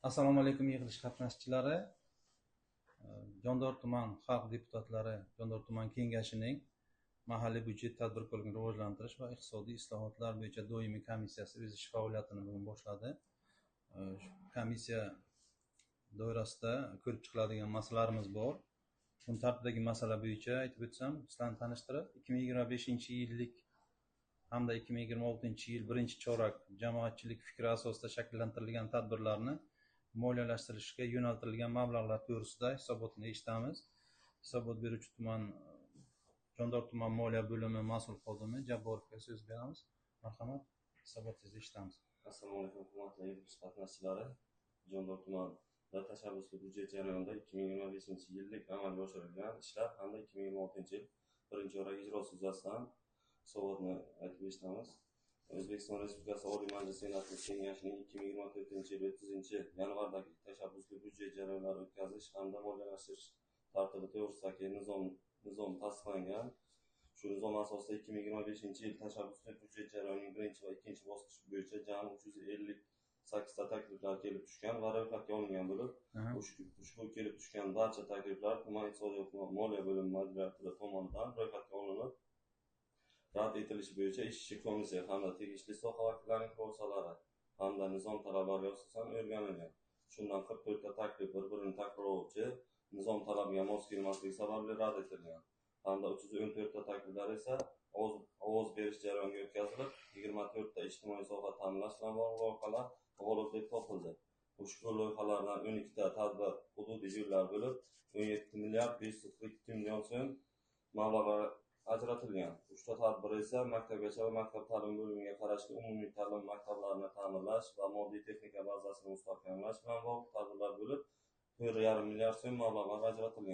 Assalomu alaykum yig'ilish qatnashchilari. Jondor tuman xalq deputatlari Jondor tuman kengashining mahalliy byudjet tadbirkorligini rivojlantirish va iqtisodiy islohotlar bo'yicha doimiy komissiyasi o'z ish faoliyatini bugun boshladi. Komissiya doirasida ko'rib chiqiladigan masalalarimiz bor. Kun tartibidagi masala bo'yicha aytib o'tsam, sizlarni tanishtirib, 2025-yillik hamda 2026-yil birinchi chorak jamoatchilik fikri asosida shakllantirilgan tadbirlarni moliyalashtirishga yo'naltirilgan mablag'lar to'g'risida hisobotni eshitamiz. Hisobot beruvchi tuman Jondor tuman moliya bo'limi mas'ul xodimi Jabborovga so'z beramiz. Marhamat, hisobotingizni eshitamiz. Assalomu alaykum hurmatli yig'ilish qatnashchilari. Jondor tumanida tashabbusli byudjet jarayonida 2025-yillik amalga oshirilgan ishlar hamda 2026-yil birinchi chorak ijrosi yuzasidan hisobotni aytib eshitamiz. O'zbekiston Respublikasi Oliy Majlisi Senati Kengashining 2024-yil 30-yanvardagi tashabbusli byudjet jarayonlari o'tkazish hamda moliyalashtirish tartibi to'g'risidagi nizom tasdiqlangan. Shu nizom asosida 2025-yil tashabbusli byudjet jarayonining birinchi va ikkinchi bosqichi bo'yicha jami 358 ta takliflar kelib tushgan va ro'yxatga olingan bo'lib, ushbu kelib tushgan barcha takliflar tuman iqtisodiyot va moliya bo'limi moderatori tomonidan ro'yxatga olinib, rad etilishi bo'yicha ishchi komissiya hamda tegishli soha vakillarining xulosalari hamda nizom talablariga asosan o'rganilgan. Shundan 44 ta taklif bir-birini takrorlovchi, nizom talabiga mos kelmasligi sababli rad etilgan. Hamda 314 ta takliflar esa ovoz berish jarayoniga o'tkazilib, 24 ta ijtimoiy soha ta'minlash bilan bog'liq loyihalar g'olib deb topildi. Ushbu loyihalardan 12 ta tadbir hududiy yo'llar bo'lib, 17 milliard 542 million so'm mablag'lar ajratilgan. 3 ta tadbir esa maktabgacha va maktab ta'lim bo'limiga qarashli umumiy ta'lim maktablarini ta'mirlash va moddiy texnika bazasini mustahkamlash bilan bog'liq tadbirlar bo'lib, 4,5 milliard so'm mablag'lar ajratilgan.